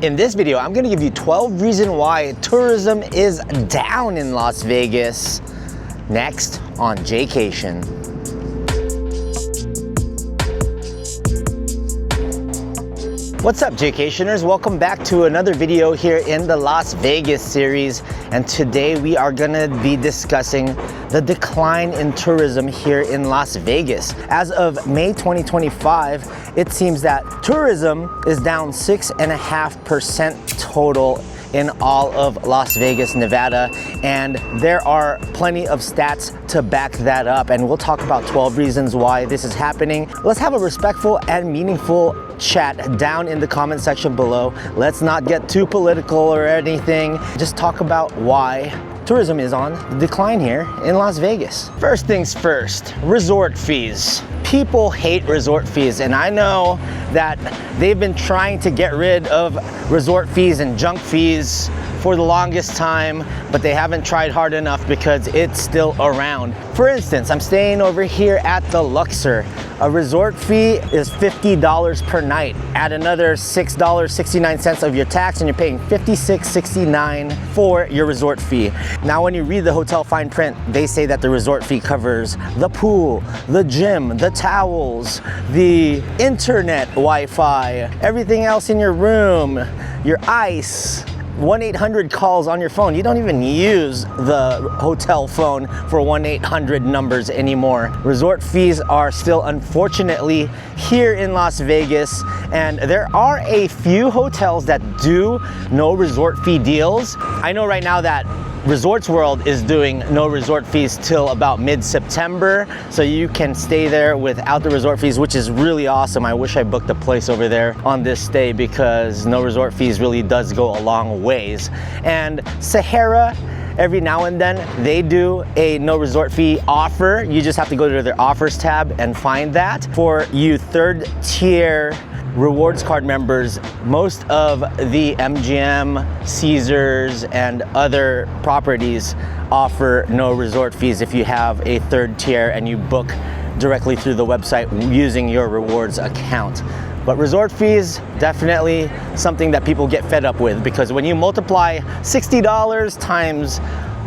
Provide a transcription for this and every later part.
In this video, I'm gonna give you 12 reasons why tourism is down in Las Vegas. Next on Jaycation. What's up, Jaycationers? Welcome back to another video here in the Las Vegas series. And today we are gonna be discussing the decline in tourism here in Las Vegas. As of May 2025, it seems that tourism is down 6.5% total in all of Las Vegas, Nevada, and there are plenty of stats to back that up, and we'll talk about 12 reasons why this is happening. Let's have a respectful and meaningful chat down in the comment section below. Let's not get too political or anything, just talk about why tourism is on the decline here in Las Vegas. First things first, resort fees. People hate resort fees, and I know that they've been trying to get rid of resort fees and junk fees for the longest time, but they haven't tried hard enough because it's still around. For instance, I'm staying over here at the Luxor. A resort fee is $50 per night. Add another $6.69 of your tax and you're paying $56.69 for your resort fee. Now, when you read the hotel fine print, they say that the resort fee covers the pool, the gym, the towels, the internet Wi-Fi, everything else in your room, your ice, 1-800 calls on your phone. You don't even use the hotel phone for 1-800 numbers anymore. Resort fees are still, unfortunately, here in Las Vegas, and there are a few hotels that do no resort fee deals. I know right now that Resorts World is doing no resort fees till about mid-September, so you can stay there without the resort fees, which is really awesome. I wish I booked a place over there on this stay because no resort fees really does go a long ways. And Sahara, every now and then, they do a no resort fee offer. You just have to go to their offers tab and find that. For you third tier rewards card members, most of the MGM, Caesars, and other properties offer no resort fees if you have a third tier and you book directly through the website using your rewards account. But resort fees, definitely something that people get fed up with, because when you multiply $60 times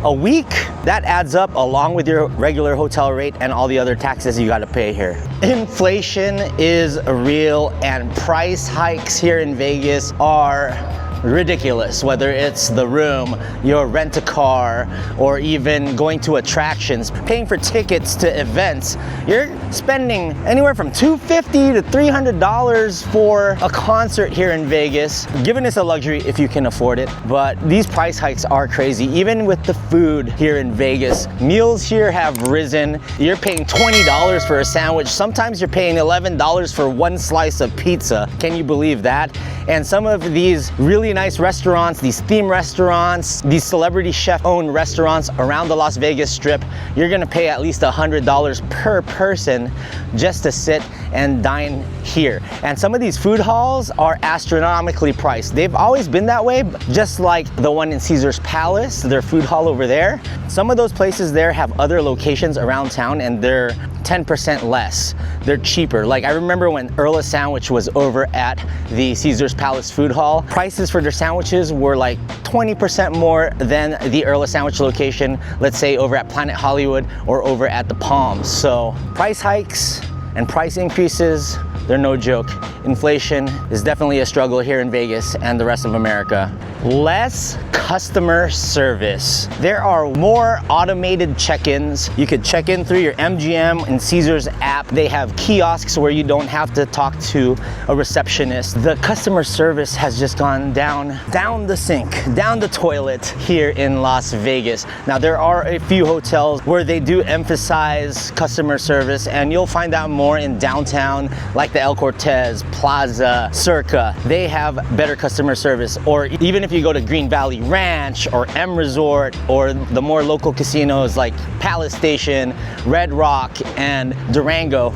a week, that adds up along with your regular hotel rate and all the other taxes you gotta pay here. Inflation is real, and price hikes here in Vegas are ridiculous, whether it's the room, your rent-a-car, or even going to attractions, paying for tickets to events. You're spending anywhere from $250 to $300 for a concert here in Vegas. Given it's a luxury if you can afford it, but these price hikes are crazy. Even with the food here in Vegas, meals here have risen. You're paying $20 for a sandwich. Sometimes you're paying $11 for one slice of pizza. Can you believe that? And some of these really nice restaurants, these theme restaurants, these celebrity chef-owned restaurants around the Las Vegas Strip, you're gonna pay at least $100 per person just to sit and dine here. And some of these food halls are astronomically priced. They've always been that way, just like the one in Caesar's Palace, their food hall over there. Some of those places there have other locations around town and they're 10% less. They're cheaper. Like I remember when Earl Sandwich was over at the Caesar's Palace food hall, prices for their sandwiches were like 20% more than the Earl Sandwich location, let's say over at Planet Hollywood or over at the Palms. So price hikes and price increases, they're no joke. Inflation is definitely a struggle here in Vegas and the rest of America. Less customer service. There are more automated check-ins. You could check in through your MGM and Caesars app. They have kiosks where you don't have to talk to a receptionist. The customer service has just gone down the sink, down the toilet here in Las Vegas. Now, there are a few hotels where they do emphasize customer service, and you'll find out more in downtown, like the El Cortez, Plaza, Circa. They have better customer service. Or even if you go to Green Valley Ranch or M Resort, or the more local casinos like Palace Station, Red Rock, and Durango,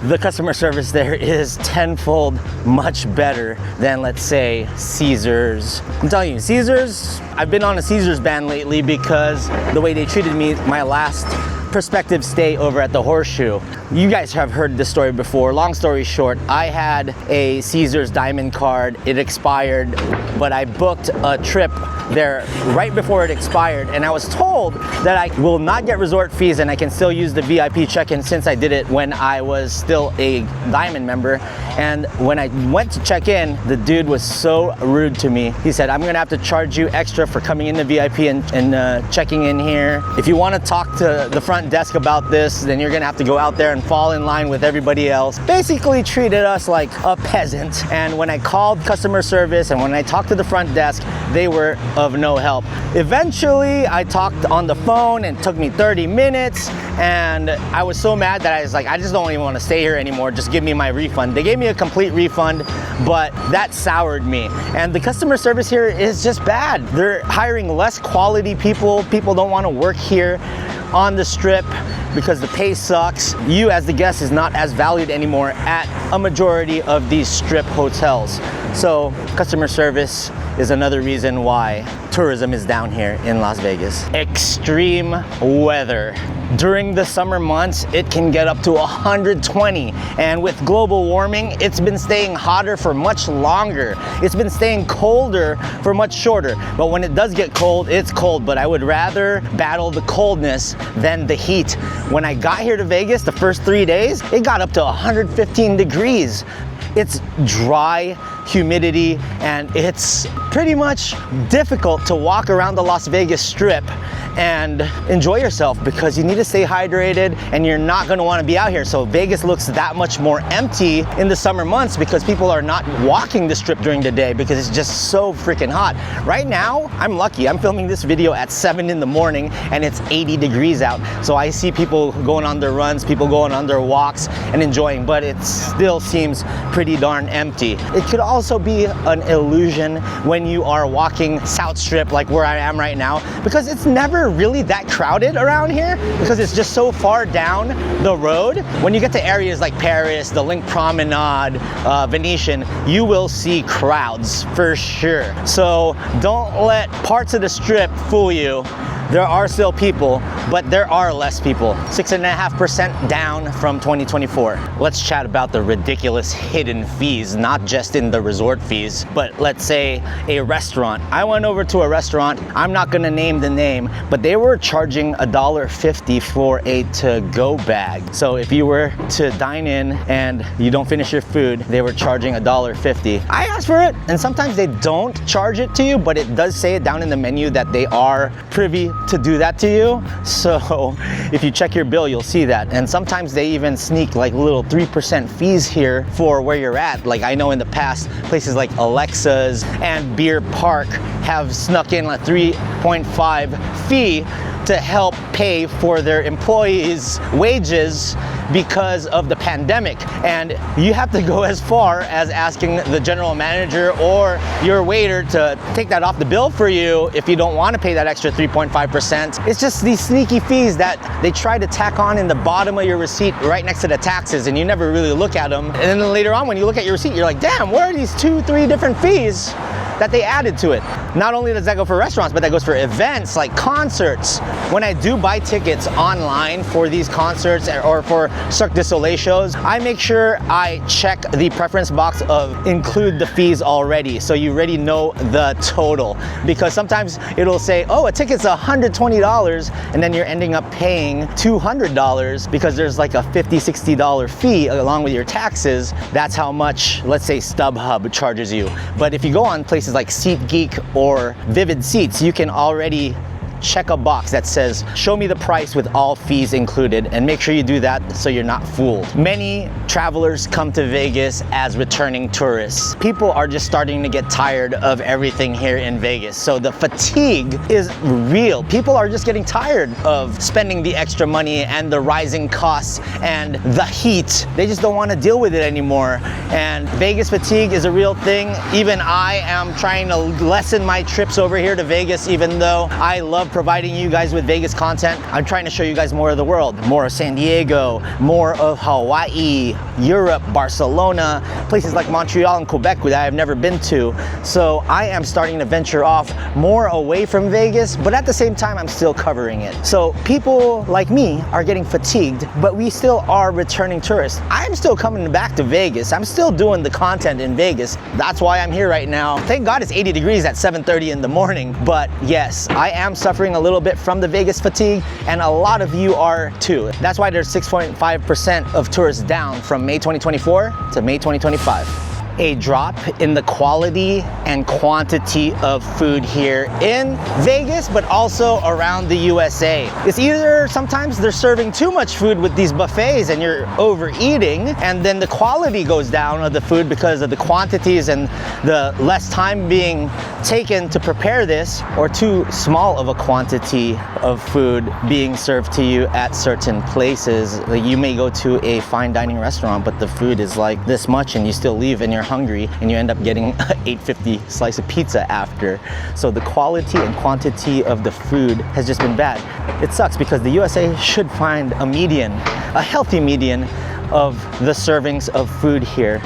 the customer service there is tenfold much better than, let's say, Caesars. I'm telling you, Caesars, I've been on a Caesars ban lately because the way they treated me my last prospective stay over at the Horseshoe. You guys have heard this story before. Long story short, I had a Caesars Diamond card. It expired, but I booked a trip there right before it expired, and I was told that I will not get resort fees and I can still use the VIP check-in since I did it when I was still a Diamond member. And when I went to check in, the dude was so rude to me. He said, I'm gonna have to charge you extra for coming into VIP and checking in here. If you wanna talk to the front desk about this, then you're gonna have to go out there and fall in line with everybody else. Basically treated us like a peasant. And when I called customer service and when I talked to the front desk, they were of no help. Eventually, I talked on the phone and it took me 30 minutes, and I was so mad that I was like, I just don't even want to stay here anymore. Just give me my refund. They gave me a complete refund, but that soured me. And the customer service here is just bad. They're hiring less quality people. People don't want to work here on the Strip because the pay sucks. You as the guest is not as valued anymore at a majority of these Strip hotels. So customer service is another reason why tourism is down here in Las Vegas. Extreme weather. During the summer months, it can get up to 120. And with global warming, it's been staying hotter for much longer. It's been staying colder for much shorter. But when it does get cold, it's cold. But I would rather battle the coldness than the heat. When I got here to Vegas, the first 3 days, it got up to 115 degrees. It's dry, humidity, and it's pretty much difficult to walk around the Las Vegas Strip and enjoy yourself because you need to stay hydrated and you're not going to want to be out here. So Vegas looks that much more empty in the summer months because people are not walking the Strip during the day because it's just so freaking hot. Right now, I'm lucky. I'm filming this video at 7 in the morning and it's 80 degrees out. So I see people going on their runs, people going on their walks and enjoying, but it still seems pretty darn empty. It could also be an illusion when you are walking South Strip like where I am right now because it's never really that crowded around here because it's just so far down the road. When you get to areas like Paris, the Link Promenade, Venetian, you will see crowds for sure. So don't let parts of the Strip fool you. There are still people, but there are less people. 6.5% down from 2024. Let's chat about the ridiculous hidden fees, not just in the resort fees, but let's say a restaurant. I went over to a restaurant, I'm not gonna name the name, but they were charging $1.50 for a to-go bag. So if you were to dine in and you don't finish your food, they were charging $1.50. I asked for it, and sometimes they don't charge it to you, but it does say it down in the menu that they are privy to do that to you. So if you check your bill, you'll see that. And sometimes they even sneak like little 3% fees here for where you're at. Like I know in the past, places like Alexa's and Beer Park have snuck in a 3.5 fee to help pay for their employees' wages because of the pandemic. And you have to go as far as asking the general manager or your waiter to take that off the bill for you if you don't want to pay that extra 3.5%. It's just these sneaky fees that they try to tack on in the bottom of your receipt right next to the taxes, and you never really look at them. And then later on when you look at your receipt, you're like, damn, where are these 2-3 different fees that they added to it? Not only does that go for restaurants, but that goes for events like concerts. When I do buy tickets online for these concerts or for Cirque du Soleil shows, I make sure I check the preference box of include the fees already, so you already know the total. Because sometimes it'll say, oh, a ticket's $120, and then you're ending up paying $200 because there's like a $50-$60 fee along with your taxes. That's how much, let's say, StubHub charges you. But if you go on places like SeatGeek or Vivid Seats, you can already check a box that says, show me the price with all fees included, and make sure you do that so you're not fooled. Many travelers come to Vegas as returning tourists. People are just starting to get tired of everything here in Vegas. So the fatigue is real. People are just getting tired of spending the extra money and the rising costs and the heat. They just don't want to deal with it anymore. And Vegas fatigue is a real thing. Even I am trying to lessen my trips over here to Vegas, even though I love love providing you guys with Vegas content. I'm trying to show you guys more of the world, more of San Diego, more of Hawaii, Europe, Barcelona, places like Montreal and Quebec that I've never been to. So I am starting to venture off more away from Vegas, but at the same time, I'm still covering it. So people like me are getting fatigued, but we still are returning tourists. I'm still coming back to Vegas. I'm still doing the content in Vegas. That's why I'm here right now. Thank God it's 80 degrees at 7:30 in the morning. But yes, I am suffering a little bit from the Vegas fatigue, and a lot of you are too. That's why there's 6.5% of tourists down from May 2024 to May 2025. A drop in the quality and quantity of food here in Vegas, but also around the USA. It's either sometimes they're serving too much food with these buffets and you're overeating, and then the quality goes down of the food because of the quantities and the less time being taken to prepare this, or too small of a quantity of food being served to you at certain places. Like you may go to a fine dining restaurant, but the food is like this much and you still leave and you're hungry and you end up getting an $8.50 slice of pizza after. So the quality and quantity of the food has just been bad. It sucks because the USA should find a median, a healthy median of the servings of food here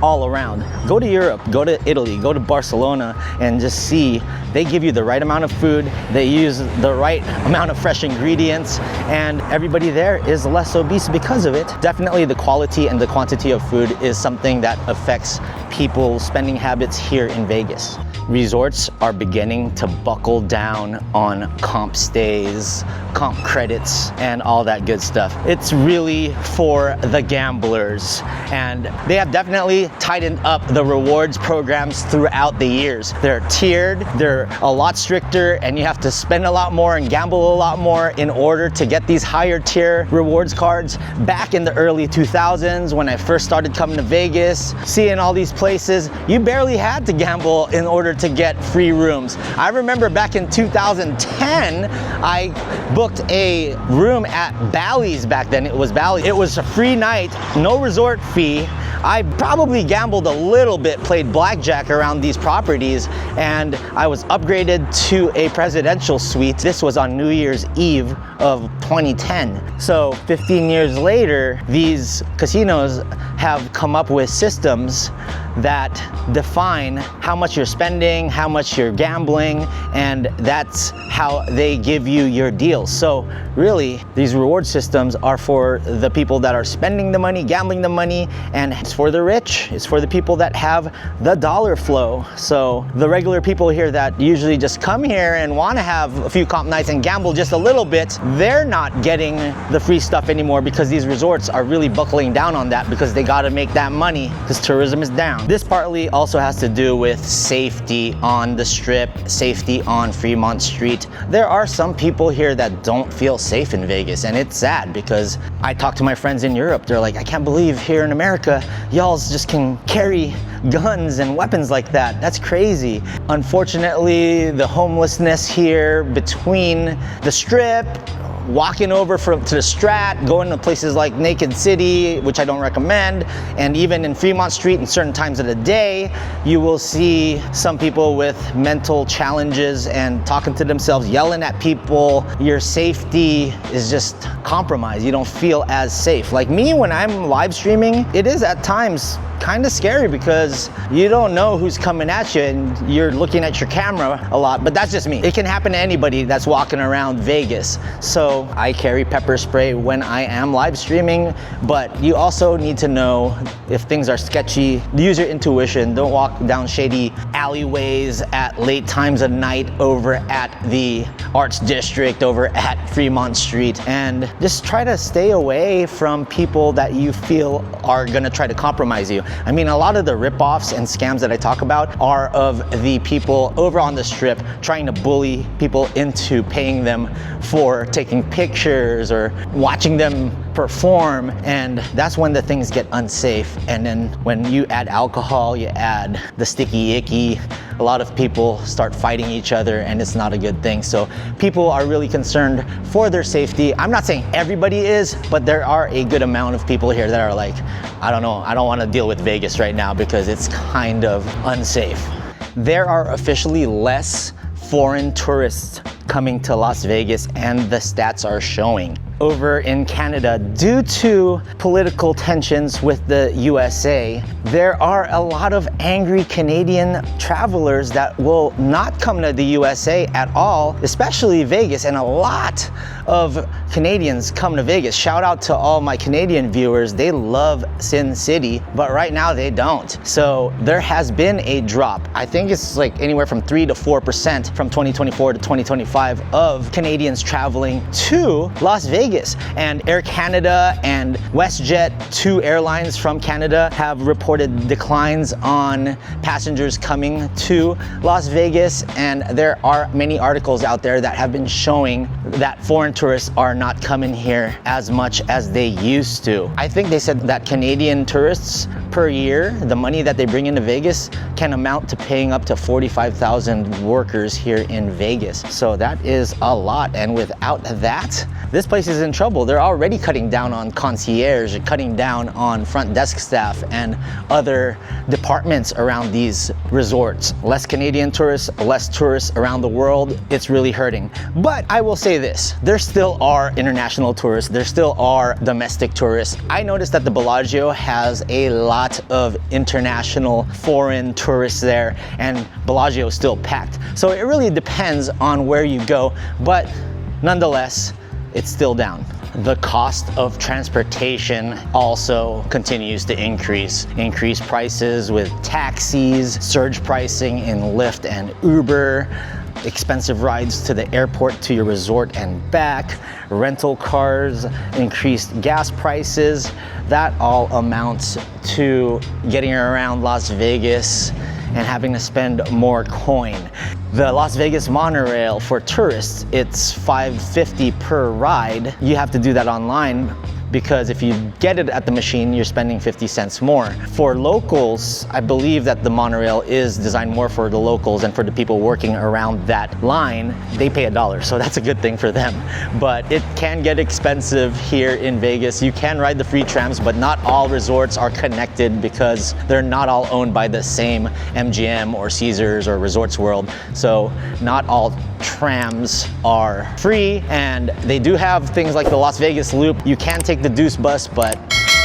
all around. Go to Europe, go to Italy, go to Barcelona, and just see they give you the right amount of food, they use the right amount of fresh ingredients, and everybody there is less obese because of it. Definitely the quality and the quantity of food is something that affects people's spending habits here in Vegas. Resorts are beginning to buckle down on comp stays, comp credits, and all that good stuff. It's really for the gamblers, and they have definitely tightened up the rewards programs throughout the years. They're tiered, they're a lot stricter, and you have to spend a lot more and gamble a lot more in order to get these higher tier rewards cards. Back in the early 2000s, when I first started coming to Vegas, seeing all these places, you barely had to gamble in order to get free rooms. I remember back in 2010, I booked a room at Bally's back then. It was Bally's. It was a free night, no resort fee. I probably gambled a little bit, played blackjack around these properties, and I was upgraded to a presidential suite. This was on New Year's Eve of 2010. So 15 years later, these casinos have come up with systems that define how much you're spending, how much you're gambling, and that's how they give you your deals. So really, these reward systems are for the people that are spending the money, gambling the money, and it's for the rich. It's for the people that have the dollar flow. So the regular people here that usually just come here and want to have a few comp nights and gamble just a little bit, they're not getting the free stuff anymore because these resorts are really buckling down on that because they got to make that money because tourism is down. This partly also has to do with safety on the Strip, safety on Fremont Street. There are some people here that don't feel safe in Vegas, and it's sad because I talk to my friends in Europe. They're like, I can't believe here in America, y'all just can carry guns and weapons like that. That's crazy. Unfortunately, the homelessness here between the Strip, walking over to the Strat, going to places like Naked City, which I don't recommend, and even in Fremont Street in certain times of the day, you will see some people with mental challenges and talking to themselves, yelling at people. Your safety is just compromised. You don't feel as safe. Like me, when I'm live streaming, it is at times kind of scary because you don't know who's coming at you and you're looking at your camera a lot, but that's just me. It can happen to anybody that's walking around Vegas. So I carry pepper spray when I am live streaming, but you also need to know if things are sketchy. Use your intuition. Don't walk down shady alleyways at late times of night over at the Arts District, over at Fremont Street, and just try to stay away from people that you feel are gonna try to compromise you. I mean, a lot of the ripoffs and scams that I talk about are of the people over on the Strip trying to bully people into paying them for taking pictures or watching them perform, and that's when the things get unsafe. And then when you add alcohol, you add the sticky icky, a lot of people start fighting each other, and it's not a good thing. So people are really concerned for their safety. I'm not saying everybody is, but there are a good amount of people here that are like, I don't know, I don't want to deal with Vegas right now because it's kind of unsafe. There are officially less foreign tourists coming to Las Vegas, and the stats are showing. Over in Canada, due to political tensions with the USA, there are a lot of angry Canadian travelers that will not come to the USA at all, especially Vegas, and a lot of Canadians come to Vegas. Shout out to all my Canadian viewers. They love Sin City, but right now they don't. So there has been a drop. I think it's like anywhere from 3 to 4% from 2024 to 2025 of Canadians traveling to Las Vegas. And Air Canada and WestJet, two airlines from Canada, have reported declines on passengers coming to Las Vegas. And there are many articles out there that have been showing that foreign tourists are not coming here as much as they used to. I think they said that Canadian tourists per year, the money that they bring into Vegas can amount to paying up to 45,000 workers here in Vegas. So that is a lot. And without that, this place is in trouble. They're already cutting down on concierge, cutting down on front desk staff and other departments around these resorts. Less Canadian tourists, less tourists around the world. It's really hurting. But I will say this, there still are international tourists. There still are domestic tourists. I noticed that the Bellagio has a lot of international foreign tourists there, and Bellagio is still packed. So it really depends on where you go, but nonetheless, it's still down. The cost of transportation also continues to increase. Increased prices with taxis, surge pricing in Lyft and Uber, expensive rides to the airport, to your resort and back, rental cars, increased gas prices. That all amounts to getting around Las Vegas and having to spend more coin. The Las Vegas monorail for tourists, it's $5.50 per ride. You have to do that online, because if you get it at the machine, you're spending 50 cents more. For locals, I believe that the monorail is designed more for the locals and for the people working around that line. They pay $1, so that's a good thing for them. But it can get expensive here in Vegas. You can ride the free trams, but not all resorts are connected because they're not all owned by the same MGM or Caesars or Resorts World. So not all trams are free, and they do have things like the Las Vegas Loop. You can take the Deuce bus, but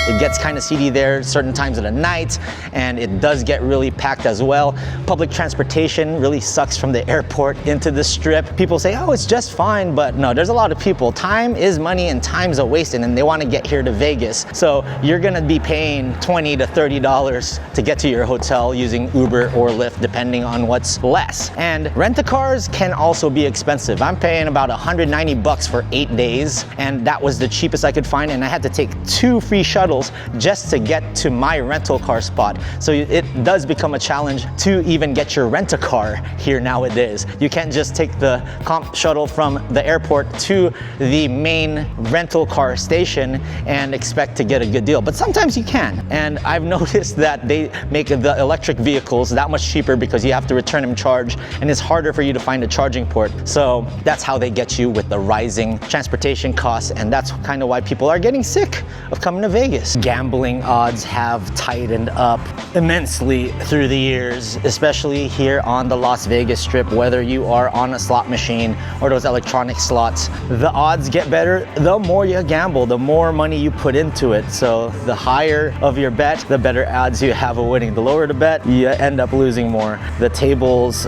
it gets kind of seedy there certain times of the night, and it does get really packed as well. Public transportation really sucks from the airport into the Strip. People say, oh, it's just fine, but no, there's a lot of people. Time is money and time's a wasted, and they want to get here to Vegas. So you're gonna be paying $20 to $30 to get to your hotel using Uber or Lyft, depending on what's less. And rent-a-cars can also be expensive. I'm paying about $190 for 8 days, and that was the cheapest I could find, and I had to take 2 free shuttles just to get to my rental car spot. So it does become a challenge to even get your rent-a-car here nowadays. You can't just take the comp shuttle from the airport to the main rental car station and expect to get a good deal, but sometimes you can. And I've noticed that they make the electric vehicles that much cheaper because you have to return them charged, and it's harder for you to find a charging port. So that's how they get you with the rising transportation costs, and that's kind of why people are getting sick of coming to Vegas. Gambling odds have tightened up immensely through the years, especially here on the Las Vegas Strip. Whether you are on a slot machine or those electronic slots, the odds get better the more you gamble, the more money you put into it. So the higher of your bet, the better odds you have of winning. The lower the bet, you end up losing more. The tables,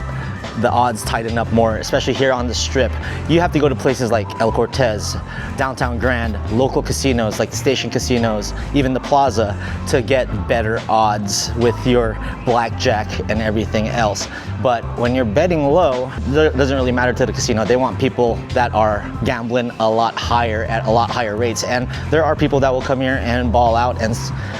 the odds tighten up more, especially here on the Strip. You have to go to places like El Cortez, Downtown Grand, local casinos like the Station Casinos, even the Plaza, to get better odds with your blackjack and everything else. But when you're betting low, it doesn't really matter to the casino. They want people that are gambling a lot higher at a lot higher rates. And there are people that will come here and ball out and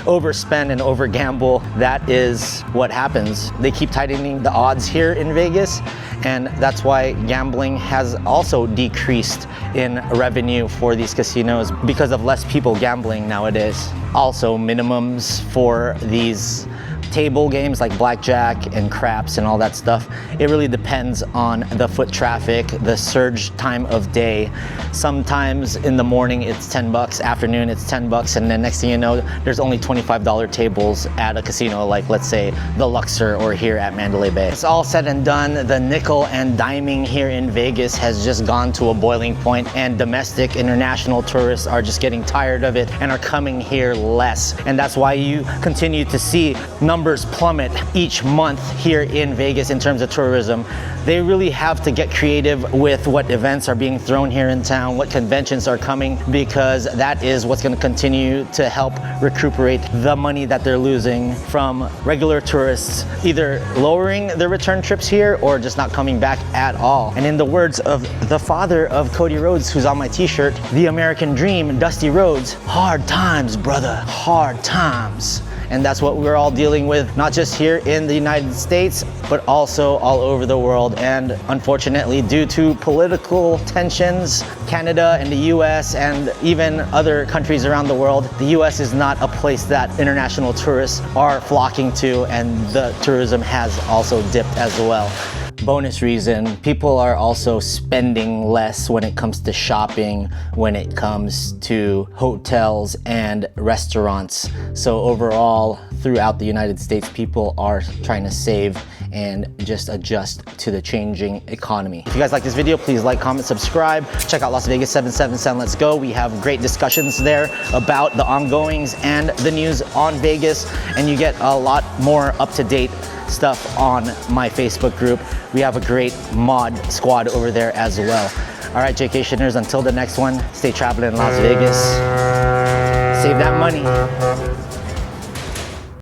overspend and overgamble. That is what happens. They keep tightening the odds here in Vegas, and that's why gambling has also decreased in revenue for these casinos because of less people gambling nowadays. Also, minimums for these table games like blackjack and craps and all that stuff, it really depends on the foot traffic, the surge time of day. Sometimes in the morning it's 10 bucks, afternoon it's 10 bucks, and then next thing you know, there's only $25 tables at a casino like, let's say, the Luxor or here at Mandalay Bay. It's all said and done, the nickel and diming here in Vegas has just gone to a boiling point, and domestic, international tourists are just getting tired of it and are coming here less. And that's why you continue to see numbers plummet each month here in Vegas in terms of tourism. They really have to get creative with what events are being thrown here in town, what conventions are coming, because that is what's going to continue to help recuperate the money that they're losing from regular tourists, either lowering their return trips here or just not coming back at all. And in the words of the father of Cody Rhodes, who's on my t-shirt, the American dream, Dusty Rhodes, hard times, brother, hard times. And that's what we're all dealing with, not just here in the United States, but also all over the world. And unfortunately, due to political tensions, Canada and the US and even other countries around the world, the US is not a place that international tourists are flocking to, and the tourism has also dipped as well. Bonus reason, people are also spending less when it comes to shopping, when it comes to hotels and restaurants. So overall, throughout the United States, people are trying to save and just adjust to the changing economy. If you guys like this video, please like, comment, subscribe. Check out Las Vegas 777 Let's Go. We have great discussions there about the ongoings and the news on Vegas, and you get a lot more up-to-date stuff on my Facebook group. We have a great mod squad over there as well. All right, Jaycationers, until the next one, stay traveling in Las Vegas. Save that money.